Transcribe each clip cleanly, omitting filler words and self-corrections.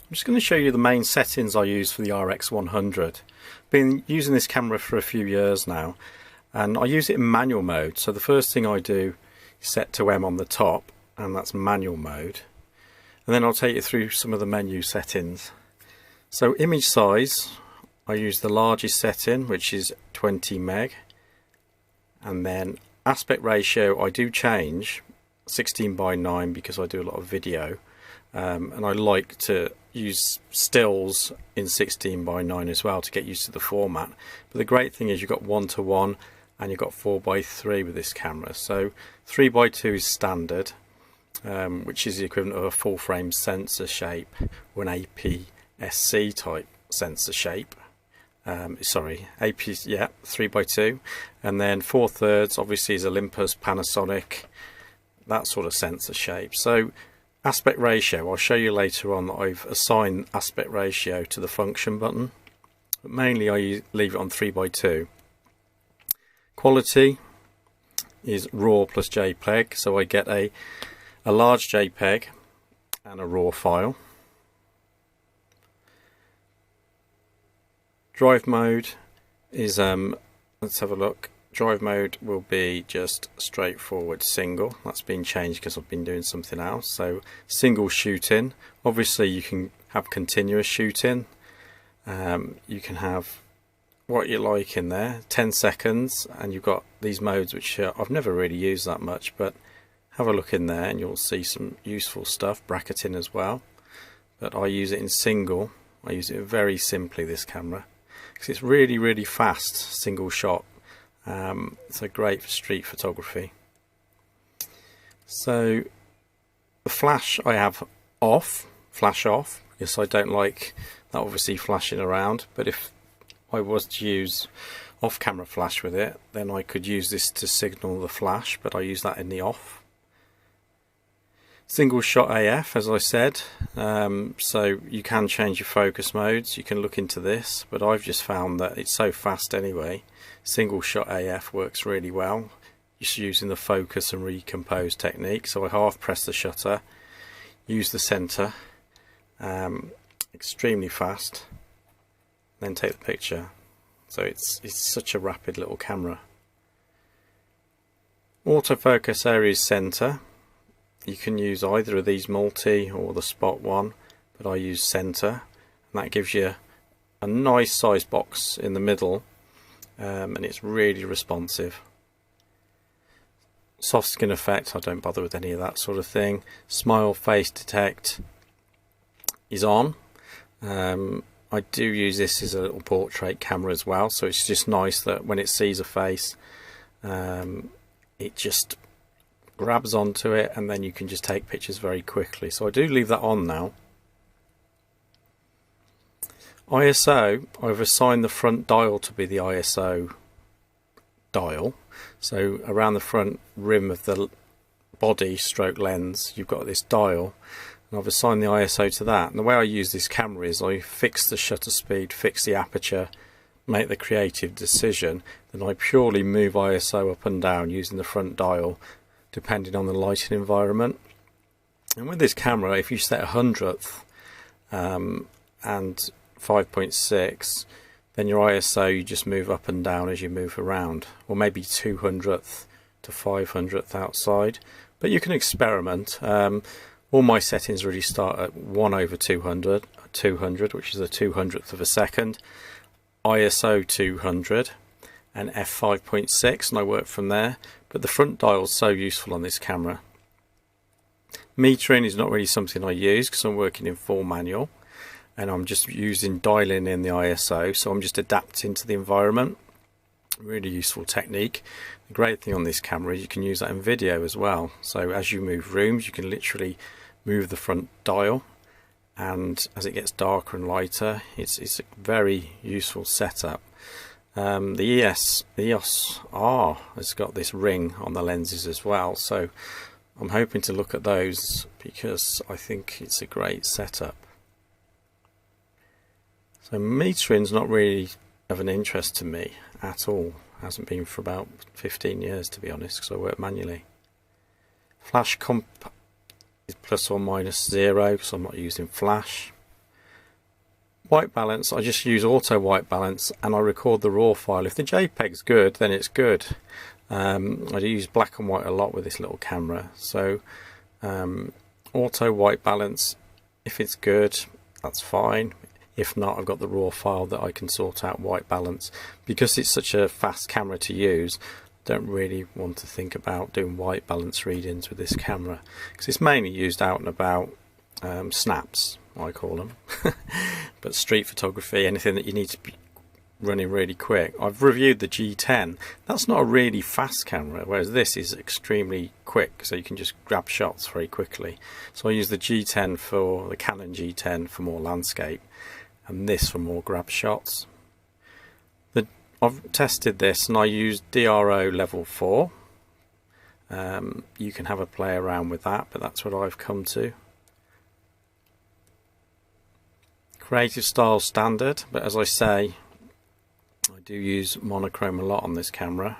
I'm just going to show you the main settings I use for the RX100. Been using this camera for a few years now, and I use it in manual mode. So the first thing I do is set to M on the top, and that's manual mode. And then I'll take you through some of the menu settings. So image size, I use the largest setting, which is 20 meg. And then aspect ratio, I do change 16:9 because I do a lot of video. And I like to use stills in 16:9 as well to get used to the format. But the great thing is you've got 1:1 and you've got 4:3 with this camera. So 3:2 is standard, which is the equivalent of a full frame sensor shape or an APS-C type sensor shape. Sorry, AP, yeah, 3:2, and then 4/3 obviously is Olympus, Panasonic, that sort of sensor shape. So aspect ratio, I'll show you later on that I've assigned aspect ratio to the function button, but mainly I leave it on 3:2. Quality is RAW plus JPEG, so I get a large JPEG and a RAW file. Drive mode is, let's have a look. Drive mode will be just straightforward single. That's been changed because I've been doing something else. So single shooting. Obviously you can have continuous shooting. You can have what you like in there. 10 seconds, and you've got these modes which I've never really used that much, but have a look in there and you'll see some useful stuff. Bracketing as well. But I use it in single. I use it very simply, this camera, because it's really fast single shot. So great for street photography. So the flash I have off, flash off, because I don't like that obviously flashing around, but if I was to use off camera flash with it, then I could use this to signal the flash, but I use that in the off. Single shot AF, as I said, so you can change your focus modes. You can look into this, but I've just found that it's so fast anyway. Single shot AF works really well, just using the focus and recompose technique. So I half press the shutter, use the center, extremely fast, then take the picture. So it's such a rapid little camera. Autofocus area is center. You can use either of these, multi or the spot one, but I use center, and that gives you a nice size box in the middle, and it's really responsive. Soft skin effect, I don't bother with any of that sort of thing. Smile face detect is on. I do use this as a little portrait camera as well, so it's just nice that when it sees a face, it just grabs onto it, and then you can just take pictures very quickly. So I do leave that on now. ISO, I've assigned the front dial to be the ISO dial. So around the front rim of the body stroke lens, you've got this dial, and I've assigned the ISO to that. And the way I use this camera is I fix the shutter speed, fix the aperture, make the creative decision, then I purely move ISO up and down using the front dial depending on the lighting environment. And with this camera, if you set 100th and 5.6, then your ISO you just move up and down as you move around, or maybe 200th to 500th outside, but you can experiment. All my settings really start at 1/200, which is a 200th of a second, ISO 200 and f5.6, and I work from there. But the front dial is so useful on this camera. Metering is not really something I use because I'm working in full manual, and I'm just dialing in the ISO, so I'm just adapting to the environment. Really useful technique. The great thing on this camera is you can use that in video as well. So as you move rooms, you can literally move the front dial, and as it gets darker and lighter, it's a very useful setup. The EOS R has got this ring on the lenses as well, so I'm hoping to look at those because I think it's a great setup. So metering's not really of an interest to me at all. Hasn't been for about 15 years, to be honest, because I work manually. Flash comp is ±0 because I'm not using flash. White balance, I just use auto white balance and I record the raw file. If the JPEG's good, then it's good. I use black and white a lot with this little camera, so auto white balance, if it's good, that's fine. If not, I've got the raw file that I can sort out white balance. Because it's such a fast camera to use, I don't really want to think about doing white balance readings with this camera, because it's mainly used out and about, snaps I call them. But street photography, anything that you need to be running really quick. I've reviewed the G10. That's not a really fast camera, whereas this is extremely quick, so you can just grab shots very quickly. So I use the G10 for the Canon G10 for more landscape, and this for more grab shots. I've tested this and I used DRO level 4. You can have a play around with that, but that's what I've come to. Creative style standard, but as I say, I do use monochrome a lot on this camera.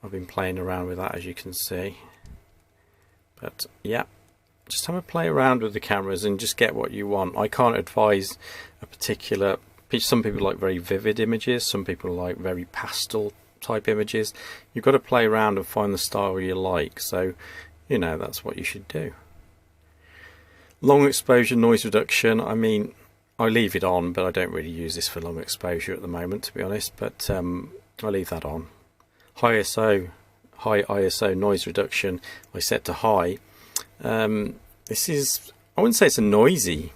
I've been playing around with that, as you can see. But yeah, just have a play around with the cameras and just get what you want. I can't advise a particular, some people like very vivid images, some people like very pastel type images. You've got to play around and find the style you like, so you know, that's what you should do. Long exposure noise reduction, I mean, I leave it on, but I don't really use this for long exposure at the moment, to be honest, but I leave that on. High ISO noise reduction, I set to high. This is, I wouldn't say it's a noisy,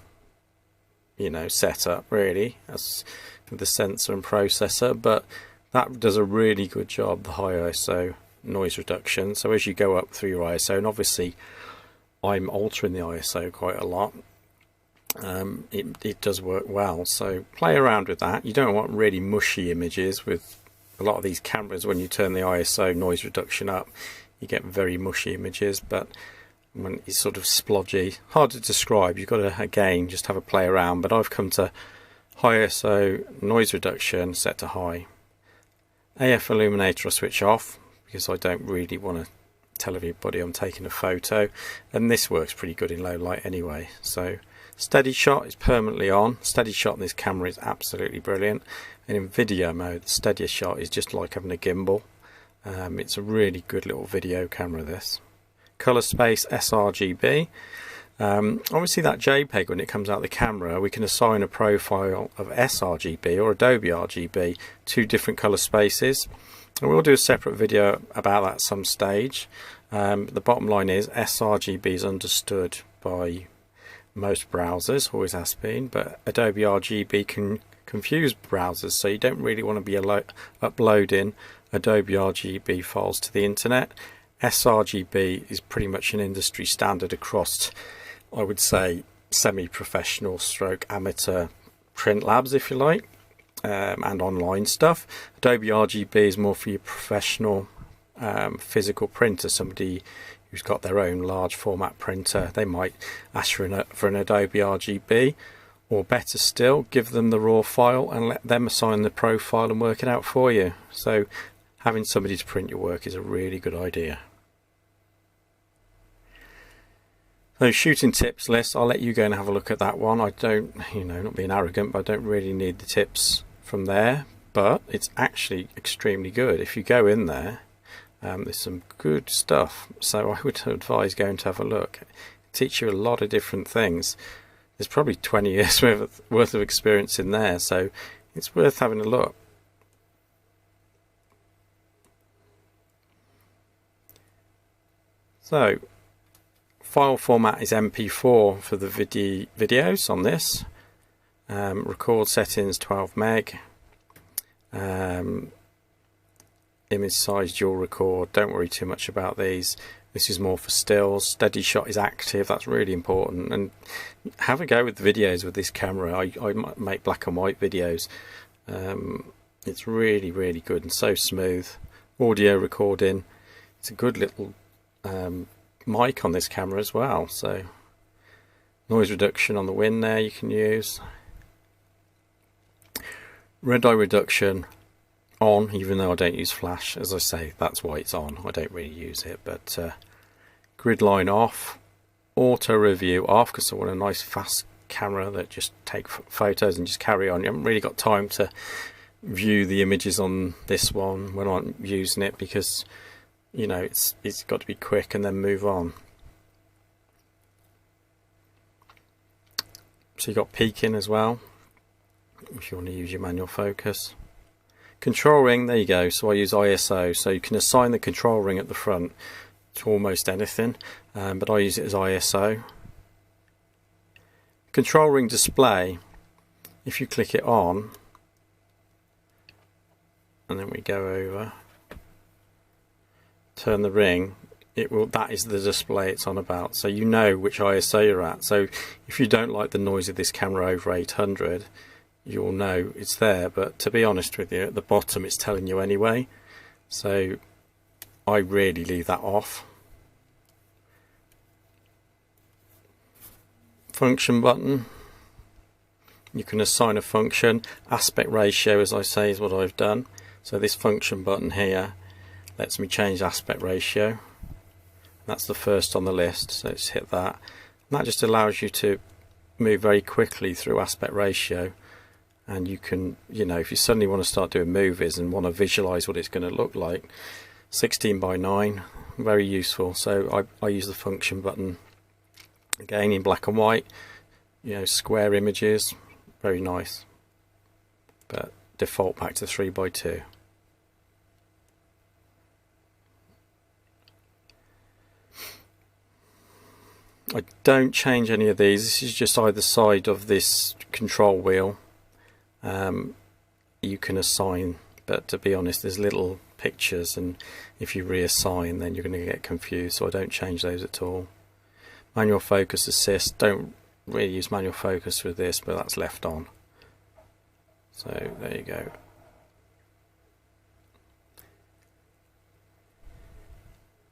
you know, setup really, as with the sensor and processor, but that does a really good job, the high ISO noise reduction. So as you go up through your ISO, and obviously I'm altering the ISO quite a lot, it does work well, so play around with that. You don't want really mushy images with a lot of these cameras. When you turn the ISO noise reduction up, you get very mushy images, but when it's sort of splodgy, hard to describe, you've got to again just have a play around. But I've come to high ISO noise reduction set to high. AF illuminator I switch off because I don't really want to tell everybody I'm taking a photo, and this works pretty good in low light anyway. So steady shot is permanently on. Steady shot in this camera is absolutely brilliant, and in video mode the steadier shot is just like having a gimbal. It's a really good little video camera, this. Color space sRGB. Obviously that JPEG, when it comes out of the camera, we can assign a profile of sRGB or Adobe RGB, two different color spaces. And we'll do a separate video about that at some stage. The bottom line is sRGB is understood by most browsers, always has been, but Adobe RGB can confuse browsers, so you don't really want to be uploading Adobe RGB files to the internet. sRGB is pretty much an industry standard across, I would say, semi-professional stroke amateur print labs, if you like. And online stuff. Adobe RGB is more for your professional physical printer, somebody who's got their own large format printer. They might ask for an Adobe RGB, or better still, give them the raw file and let them assign the profile and work it out for you. So having somebody to print your work is a really good idea. So shooting tips list, I'll let you go and have a look at that one. I don't, you know, not being arrogant, but I don't really need the tips from there, but it's actually extremely good. If you go in there, there's some good stuff, so I would advise going to have a look. It teaches you a lot of different things. There's probably 20 years worth of experience in there, so it's worth having a look. So file format is MP4 for the videos on this. Record settings 12 meg. Image size dual record, don't worry too much about these. This is more for stills. Steady shot is active, that's really important. And have a go with the videos with this camera. I make black and white videos. It's really, really good and so smooth. Audio recording, it's a good little mic on this camera as well. So noise reduction on the win there you can use. Red eye reduction on, even though I don't use flash. As I say, that's why it's on. I don't really use it. But grid line off, auto review off, because I want a nice fast camera that just take photos and just carry on. You haven't really got time to view the images on this one when I'm using it, because you know it's got to be quick and then move on. So you've got peaking as well if you want to use your manual focus. Control ring, there you go. So I use ISO, so you can assign the control ring at the front to almost anything, but I use it as ISO. Control ring display, if you click it on and then we go over, turn the ring, it will, that is the display it's on about, so you know which ISO you're at. So if you don't like the noise of this camera over 800, you'll know it's there, but to be honest with you, at the bottom it's telling you anyway, so I really leave that off. Function button, you can assign a function. Aspect ratio, as I say, is what I've done. So this function button here lets me change aspect ratio. That's the first on the list, so let's hit that. And that just allows you to move very quickly through aspect ratio, and you can, you know, if you suddenly want to start doing movies and want to visualize what it's going to look like, 16:9, very useful. So I use the function button again in black and white, you know, square images, very nice, but default back to 3:2. I don't change any of these. This is just either side of this control wheel. You can assign, but to be honest, there's little pictures, and if you reassign then you're going to get confused, so I don't change those at all. Manual focus assist, don't really use manual focus with this, but that's left on. So there you go.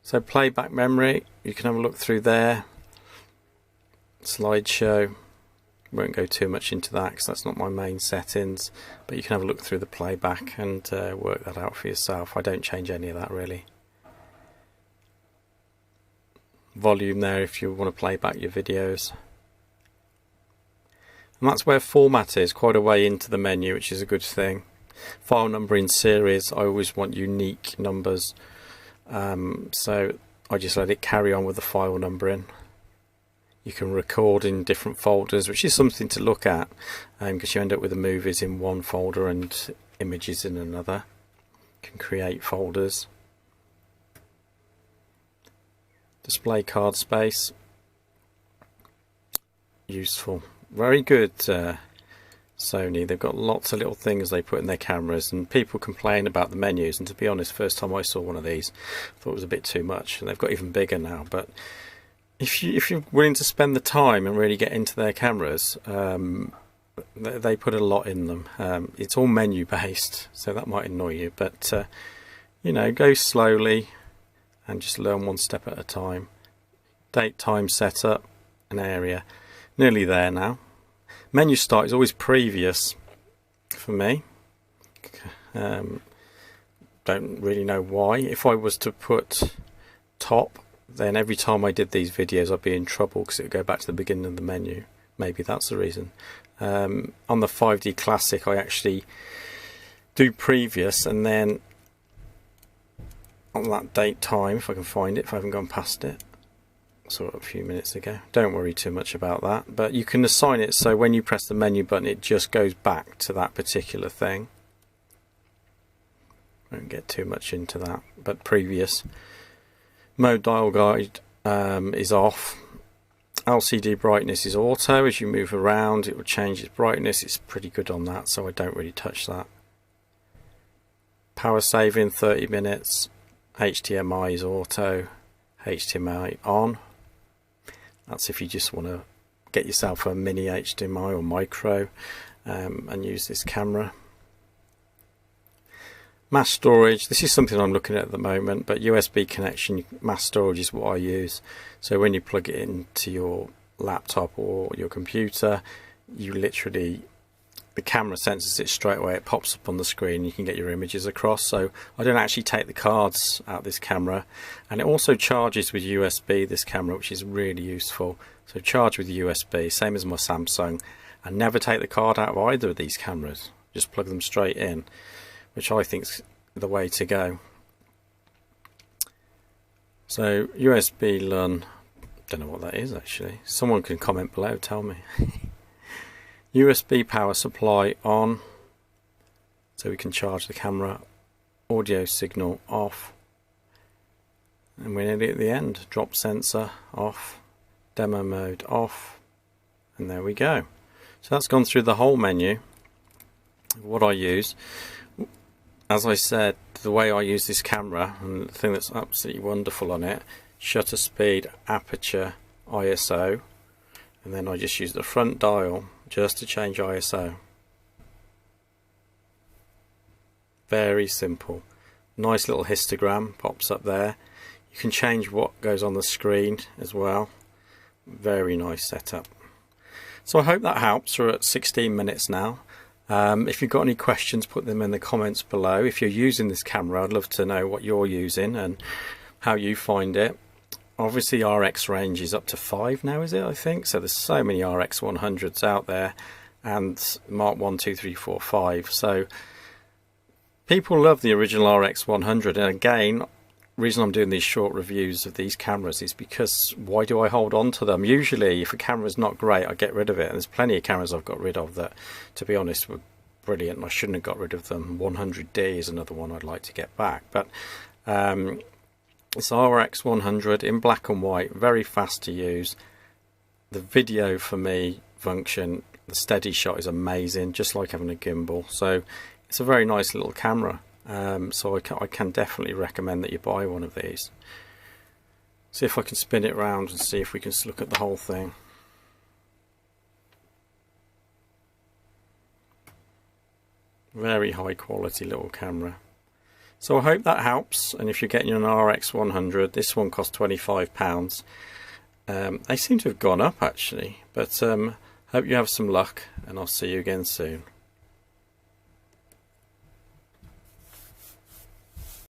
So playback memory, you can have a look through there. Slideshow, won't go too much into that because that's not my main settings, but you can have a look through the playback and work that out for yourself. I don't change any of that really. Volume there if you want to play back your videos. And that's where format is, quite a way into the menu, which is a good thing. File number in series, I always want unique numbers, so I just let it carry on with the file number in. You can record in different folders, which is something to look at, because you end up with the movies in one folder and images in another. You can create folders. Display card space, useful, very good. Sony, they've got lots of little things they put in their cameras, and people complain about the menus, and to be honest, first time I saw one of these I thought it was a bit too much, and they've got even bigger now. But if you're willing to spend the time and really get into their cameras, they put a lot in them. It's all menu based, so that might annoy you, but you know, go slowly and just learn one step at a time. Date, time, setup, an area. Nearly there now. Menu start is always previous for me. Don't really know why. If I was to put top, then every time I did these videos I'd be in trouble because it would go back to the beginning of the menu. Maybe that's the reason. On the 5D Classic I actually do previous, and then on that date time, if I can find it, if I haven't gone past it, I saw it a few minutes ago. Don't worry too much about that, but you can assign it so when you press the menu button it just goes back to that particular thing. Won't get too much into that, but previous. Mode dial guide is off. LCD brightness is auto. As you move around it will change its brightness. It's pretty good on that, so I don't really touch that. Power saving 30 minutes. HDMI is auto. HDMI on. That's if you just want to get yourself a mini HDMI or micro and use this camera. Mass storage, this is something I'm looking at the moment, but USB connection, mass storage is what I use. So when you plug it into your laptop or your computer, you literally, the camera senses it straight away, it pops up on the screen, you can get your images across. So I don't actually take the cards out of this camera, and it also charges with USB, this camera, which is really useful. So charge with USB, same as my Samsung, and never take the card out of either of these cameras. Just plug them straight in, which I think is the way to go. So USB LUN, don't know what that is actually. Someone can comment below, tell me. USB power supply on, so we can charge the camera. Audio signal off, and we're nearly at the end. Drop sensor off, demo mode off, and there we go. So that's gone through the whole menu. What I use, as I said, the way I use this camera, and the thing that's absolutely wonderful on it, shutter speed, aperture, ISO, and then I just use the front dial just to change ISO. Very simple. Nice little histogram pops up there. You can change what goes on the screen as well. Very nice setup. So I hope that helps. We're at 16 minutes now. If you've got any questions, put them in the comments below. If you're using this camera, I'd love to know what you're using and how you find it. Obviously RX range is up to 5 now, is it? I think so. There's so many RX100s out there, and Mark 1, 2, 3, 4, 5. So people love the original RX100, and again, the reason I'm doing these short reviews of these cameras is because why do I hold on to them? Usually if a camera's not great, I get rid of it, and there's plenty of cameras I've got rid of that, to be honest, were brilliant and I shouldn't have got rid of them. 100D is another one I'd like to get back, but it's RX100 in black and white, very fast to use. The video for me function, the steady shot is amazing, just like having a gimbal, so it's a very nice little camera. So I can definitely recommend that you buy one of these. See if I can spin it around and see if we can look at the whole thing. Very high quality little camera. So I hope that helps, and if you're getting an RX100, this one costs £25. They seem to have gone up actually, but hope you have some luck, and I'll see you again soon.